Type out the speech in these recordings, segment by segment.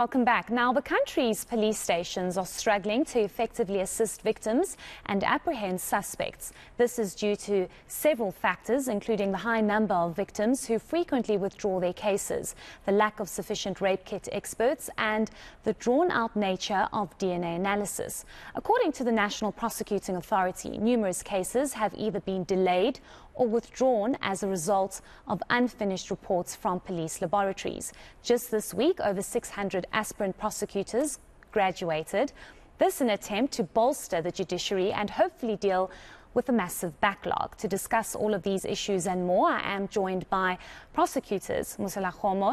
Welcome back. Now, the country's police stations are struggling to effectively assist victims and apprehend suspects. This is due to several factors, including the high number of victims who frequently withdraw their cases, the lack of sufficient rape kit experts, and the drawn-out nature of DNA analysis. According to the National Prosecuting Authority, numerous cases have either been delayed or withdrawn as a result of unfinished reports from police laboratories. Just this week, over 600 aspirant prosecutors graduated. This in an attempt to bolster the judiciary and hopefully deal with a massive backlog. To discuss all of these issues and more, I am joined by prosecutors Moselakgomo,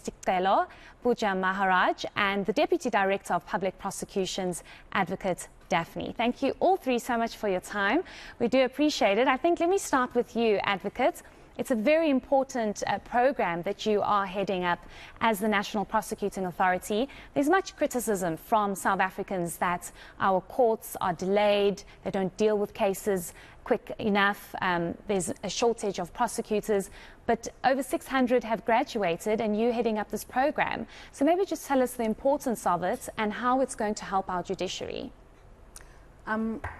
Sicelo, Pooja, Maharaj, and the Deputy Director of Public Prosecutions, Advocate Daphney. Thank you all three so much for your time. We do appreciate it. I think let me start with you, Advocate. It's a very important program that you are heading up as the National Prosecuting Authority. There's much criticism from South Africans that our courts are delayed, they don't deal with cases quick enough, there's a shortage of prosecutors, but over 600 have graduated and you're heading up this program. So maybe just tell us the importance of it and how it's going to help our judiciary.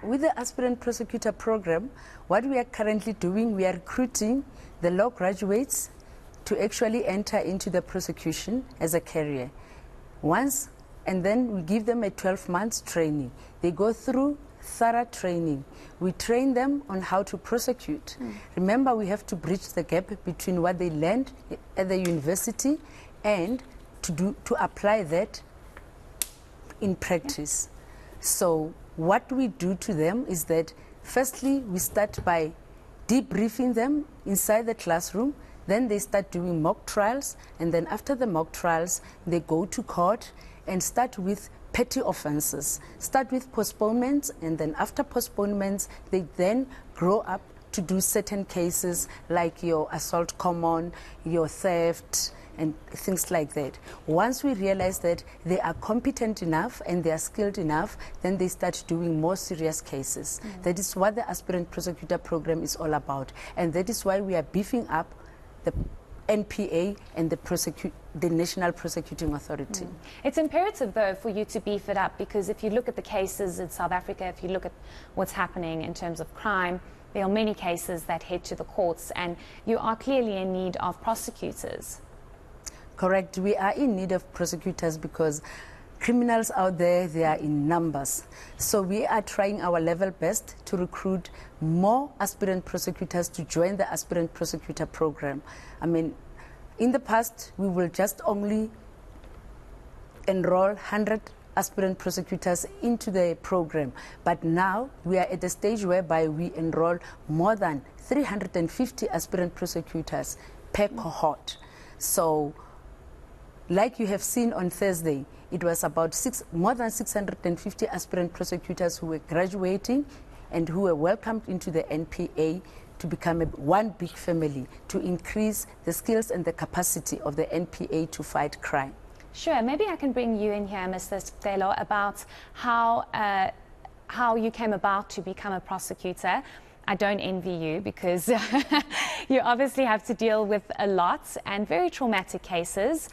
With the Aspirant Prosecutor program, what we are currently doing, we are recruiting the law graduates to actually enter into the prosecution as a career. And then we give them a 12-month training. They go through thorough training. We train them on how to prosecute. Remember, we have to bridge the gap between what they learned at the university and to apply that in practice. So what we do to them is that, firstly, we start by debriefing them inside the classroom. Then they start doing mock trials. And then after the mock trials, they go to court and start with petty offenses. Start with postponements. And then after postponements, they then grow up to do certain cases like your assault common, your theft, and things like that. Once we realize that they are competent enough and they are skilled enough, then they start doing more serious cases. That is what the Aspirant Prosecutor program is all about. And that is why we are beefing up the NPA and the National Prosecuting Authority. It's imperative, though, for you to beef it up, because if you look at the cases in South Africa, if you look at what's happening in terms of crime, there are many cases that head to the courts, and you are clearly in need of prosecutors. Correct. We are in need of prosecutors because criminals out there, they are in numbers. So we are trying our level best to recruit more aspirant prosecutors to join the Aspirant Prosecutor program. I mean, in the past, we will just only enroll 100 aspirant prosecutors into the program. But now we are at a stage whereby we enroll more than 350 aspirant prosecutors per cohort. So, like you have seen on Thursday, it was about more than 650 aspirant prosecutors who were graduating and who were welcomed into the NPA to become one big family, to increase the skills and the capacity of the NPA to fight crime. Sure. Maybe I can bring you in here, Mr. Sicelo, about how you came about to become a prosecutor. I don't envy you because you obviously have to deal with a lot and very traumatic cases.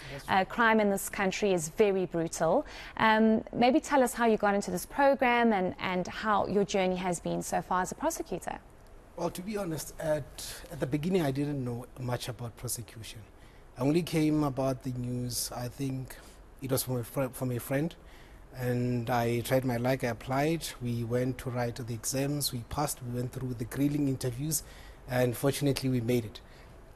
Crime in this country is very brutal. Maybe tell us how you got into this program and how your journey has been so far as a prosecutor. Well, to be honest, at the beginning I didn't know much about prosecution. I only came about the news, I think it was from a friend. And I tried my luck, I applied, we went to write the exams, we passed, we went through the grilling interviews, and fortunately we made it.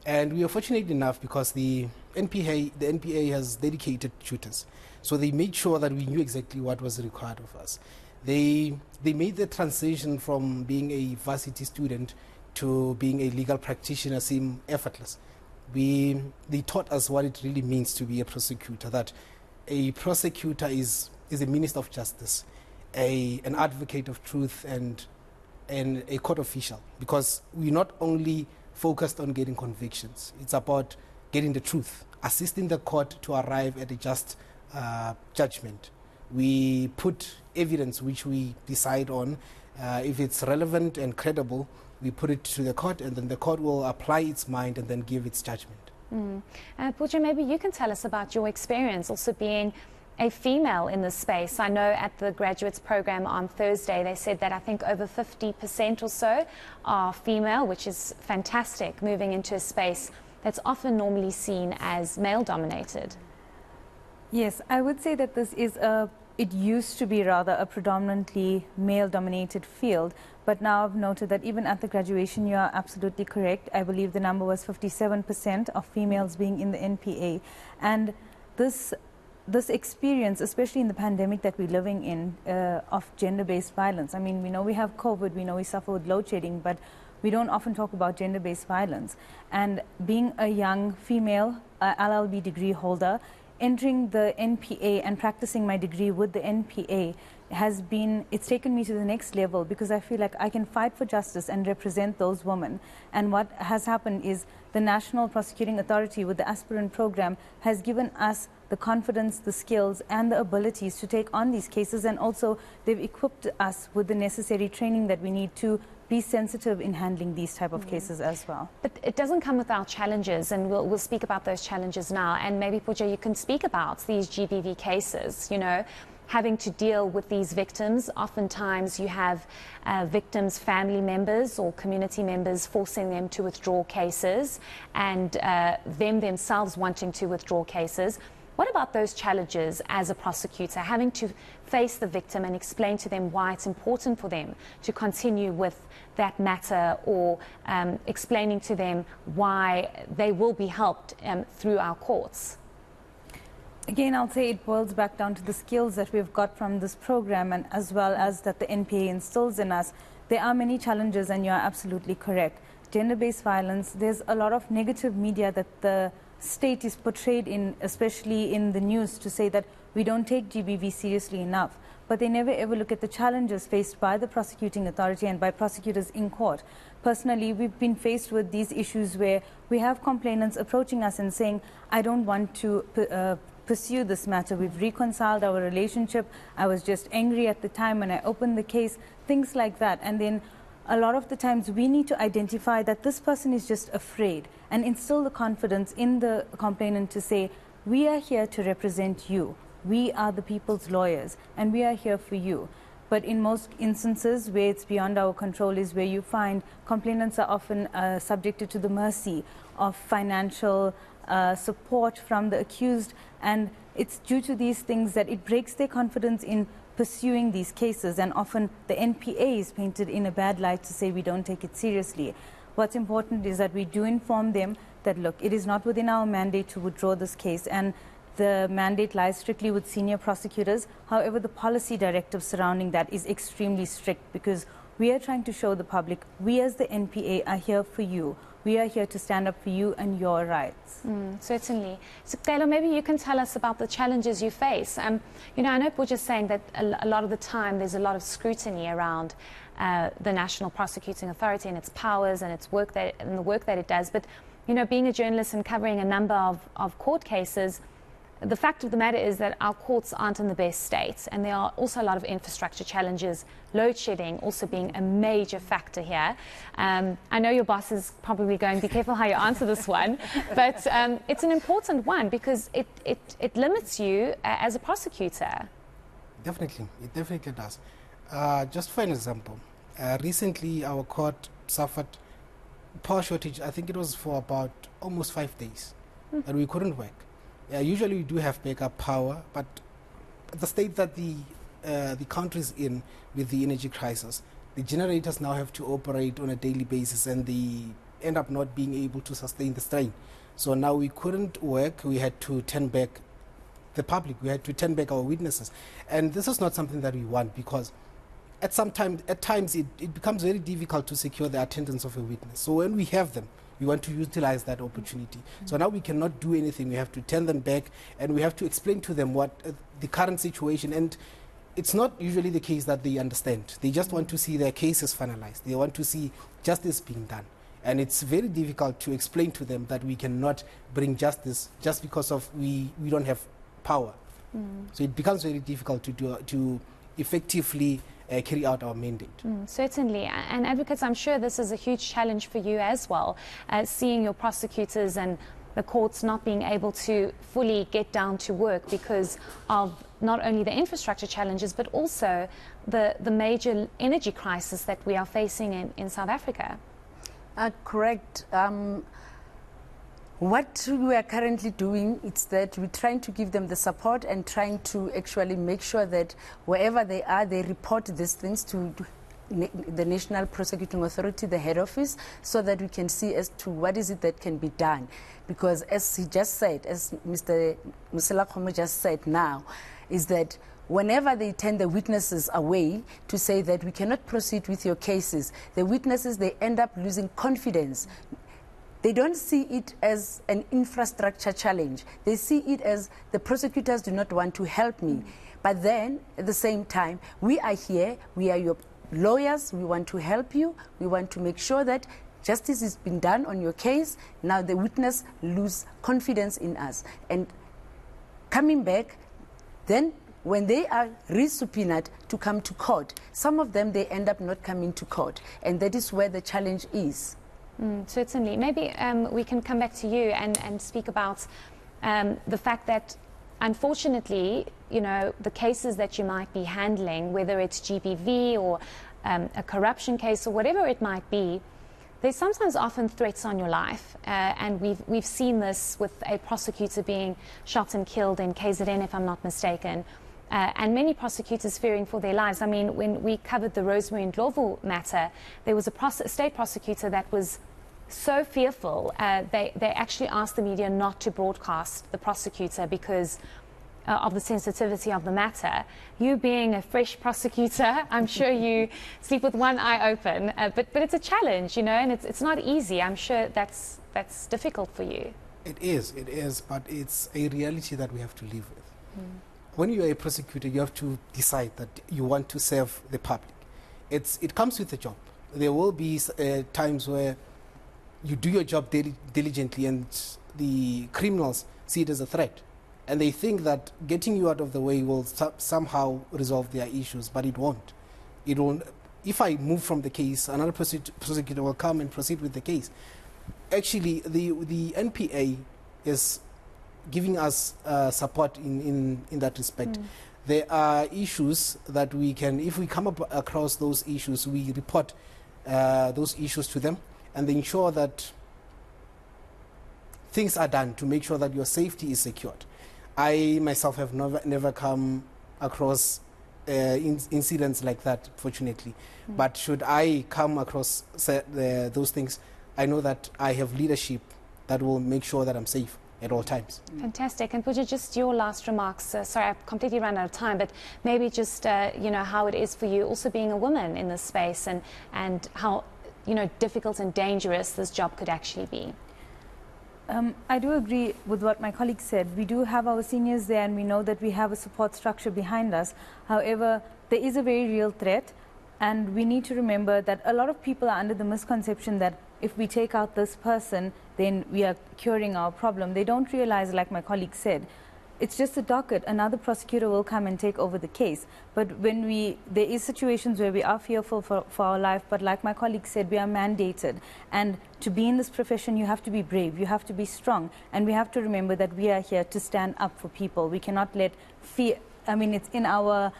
And we were fortunate enough because the NPA has dedicated tutors. So they made sure that we knew exactly what was required of us. They made the transition from being a varsity student to being a legal practitioner seem effortless. They taught us what it really means to be a prosecutor, that a prosecutor is a minister of justice, an advocate of truth, and a court official. Because we're not only focused on getting convictions, it's about getting the truth, assisting the court to arrive at a just judgment. We put evidence which we decide on. If it's relevant and credible, we put it to the court, and then the court will apply its mind and then give its judgment. Pooja, maybe you can tell us about your experience also being a female in this space. I know at the graduates program on Thursday they said that I think over 50% or so are female, which is fantastic, moving into a space that's often normally seen as male dominated. Yes, I would say that it used to be rather a predominantly male-dominated field, but now I've noted that even at the graduation, you are absolutely correct. I believe the number was 57% of females being in the NPA. And this experience, especially in the pandemic that we're living in, of gender-based violence. I mean, we know we have COVID, we know we suffer with load shedding, but we don't often talk about gender-based violence. And being a young female LLB degree holder, entering the NPA and practicing my degree with the NPA it's taken me to the next level, because I feel like I can fight for justice and represent those women. And what has happened is the National Prosecuting Authority with the Aspirant program has given us the confidence, the skills and the abilities to take on these cases, and also they've equipped us with the necessary training that we need to be sensitive in handling these type of cases as well. But it doesn't come without challenges, and we'll speak about those challenges now. And maybe, Pooja, you can speak about these GBV cases, you know, having to deal with these victims. Oftentimes you have victims' family members or community members forcing them to withdraw cases, and them themselves wanting to withdraw cases. What about those challenges as a prosecutor, having to face the victim and explain to them why it's important for them to continue with that matter, or explaining to them why they will be helped through our courts? Again, I'll say it boils back down to the skills that we've got from this program, and as well as that the NPA instills in us. There are many challenges, and you're absolutely correct. Gender-based violence, there's a lot of negative media that the state is portrayed in, especially in the news, to say that we don't take GBV seriously enough. But they never ever look at the challenges faced by the prosecuting authority and by prosecutors in court. Personally, we've been faced with these issues where we have complainants approaching us and saying, I don't want to pursue this matter. We've reconciled our relationship. I was just angry at the time when I opened the case, things like that. And then a lot of the times we need to identify that this person is just afraid, and instill the confidence in the complainant to say, we are here to represent you. We are the people's lawyers, and we are here for you. But in most instances where it's beyond our control is where you find complainants are often subjected to the mercy of financial support from the accused, and it's due to these things that it breaks their confidence in pursuing these cases, and often the NPA is painted in a bad light to say we don't take it seriously. What's important is that we do inform them that, look, it is not within our mandate to withdraw this case, and the mandate lies strictly with senior prosecutors. However, the policy directive surrounding that is extremely strict, because we are trying to show the public, we as the NPA are here for you. We are here to stand up for you and your rights. Certainly. So, Taylor, maybe you can tell us about the challenges you face. You know, I know Pooja's saying that a lot of the time there's a lot of scrutiny around the National Prosecuting Authority and its powers and its work and the work that it does. But, you know, being a journalist and covering a number of court cases, the fact of the matter is that our courts aren't in the best state, and there are also a lot of infrastructure challenges, load shedding also being a major factor here. I know your boss is probably going, be careful how you answer this one, but it's an important one because it limits you as a prosecutor. Definitely, it definitely does. Just for an example, recently our court suffered power shortage. I think it was for about almost 5 days that we couldn't work. Usually we do have backup power, but the state that the country is in with the energy crisis, the generators now have to operate on a daily basis, and they end up not being able to sustain the strain. So now we couldn't work. We had to turn back the public. We had to turn back our witnesses. And this is not something that we want, because at times it becomes very difficult to secure the attendance of a witness. So when we have them, we want to utilize that opportunity. So now we cannot do anything. We have to turn them back, and we have to explain to them what the current situation. And it's not usually the case that they understand. They just want to see their cases finalized. They want to see justice being done. And it's very difficult to explain to them that we cannot bring justice just because of we don't have power. So it becomes very difficult to effectively carry out our mandate. Certainly. And advocates, I'm sure this is a huge challenge for you as well, seeing your prosecutors and the courts not being able to fully get down to work because of not only the infrastructure challenges, but also the major energy crisis that we are facing in South Africa. Correct. What we are currently doing is that we're trying to give them the support and trying to actually make sure that wherever they are, they report these things to the National Prosecuting Authority, the head office, so that we can see as to what is it that can be done. Because as he just said, as Mr. Moselakgomo just said now, is that whenever they turn the witnesses away to say that we cannot proceed with your cases, the witnesses, they end up losing confidence. They don't see it as an infrastructure challenge. They see it as the prosecutors do not want to help me. But then, at the same time, we are here, we are your lawyers, we want to help you, we want to make sure that justice has been done on your case. Now the witness lose confidence in us. And coming back, then when they are re-subpoenaed to come to court, some of them, they end up not coming to court. And that is where the challenge is. Certainly. Maybe we can come back to you and speak about the fact that, unfortunately, you know, the cases that you might be handling, whether it's GBV or a corruption case or whatever it might be, there's sometimes often threats on your life. And we've seen this with a prosecutor being shot and killed in KZN, if I'm not mistaken. And many prosecutors fearing for their lives. I mean, when we covered the Rosemary and Ndlovu matter, there was a state prosecutor that was so fearful, they actually asked the media not to broadcast the prosecutor because of the sensitivity of the matter. You being a fresh prosecutor, I'm sure you sleep with one eye open, but it's a challenge, you know, and it's not easy. I'm sure that's difficult for you. It is, but it's a reality that we have to live with. When you are a prosecutor, you have to decide that you want to serve the public. It comes with the job. There will be times where you do your job diligently and the criminals see it as a threat. And they think that getting you out of the way will somehow resolve their issues, but it won't. It won't. If I move from the case, another prosecutor will come and proceed with the case. Actually, the NPA is giving us support in that respect. There are issues that we can, if we come across those issues, we report those issues to them, and they ensure that things are done to make sure that your safety is secured. I myself have never come across incidents like that, fortunately. But should I come across those things, I know that I have leadership that will make sure that I'm safe at all times. Fantastic. And Pooja, just your last remarks. Sorry, I've completely run out of time, but maybe just you know, how it is for you also being a woman in this space, and how, you know, difficult and dangerous this job could actually be. I do agree with what my colleague said. We do have our seniors there, and we know that we have a support structure behind us. However, there is a very real threat, and we need to remember that a lot of people are under the misconception that if we take out this person, then we are curing our problem. They don't realize, like my colleague said, it's just a docket. Another prosecutor will come and take over the case. But when there is situations where we are fearful for our life, but like my colleague said, we are mandated. And to be in this profession, you have to be brave, you have to be strong. And we have to remember that we are here to stand up for people. We cannot let fear, I mean, it's in our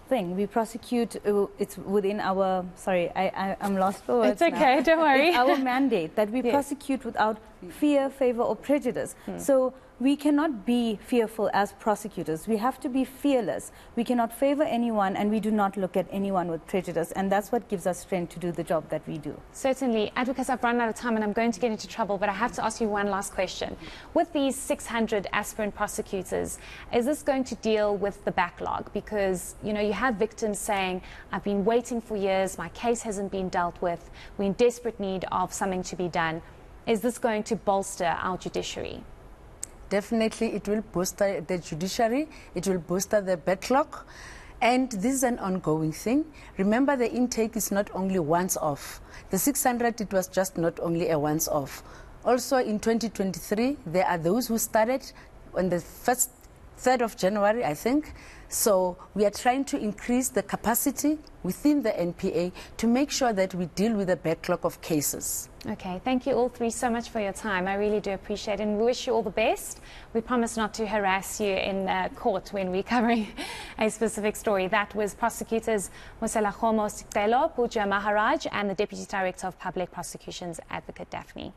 thing. We prosecute, it's within our, sorry, I'm lost for words. It's okay, now. Don't worry. It's our mandate that we prosecute without fear, favor, or prejudice. So we cannot be fearful as prosecutors. We have to be fearless. We cannot favor anyone, and we do not look at anyone with prejudice. And that's what gives us strength to do the job that we do. Certainly. Advocates, I've run out of time and I'm going to get into trouble, but I have to ask you one last question. With these 600 aspirant prosecutors, is this going to deal with the backlog? Because, you know, you have victims saying, I've been waiting for years, my case hasn't been dealt with, we're in desperate need of something to be done. Is this going to bolster our judiciary? Definitely, it will bolster the judiciary, it will bolster the backlog, and this is an ongoing thing. Remember, the intake is not only once off. The 600, it was just not only a once off. Also, in 2023, there are those who started on the first 3rd of January, I think. So we are trying to increase the capacity within the NPA to make sure that we deal with the backlog of cases. Okay, thank you all three so much for your time. I really do appreciate it, and we wish you all the best. We promise not to harass you in court when we're covering a specific story. That was prosecutors Moselakgomo, Sicelo, Pooja, Maharaj, and the Deputy Director of Public Prosecutions, Advocate Daphney.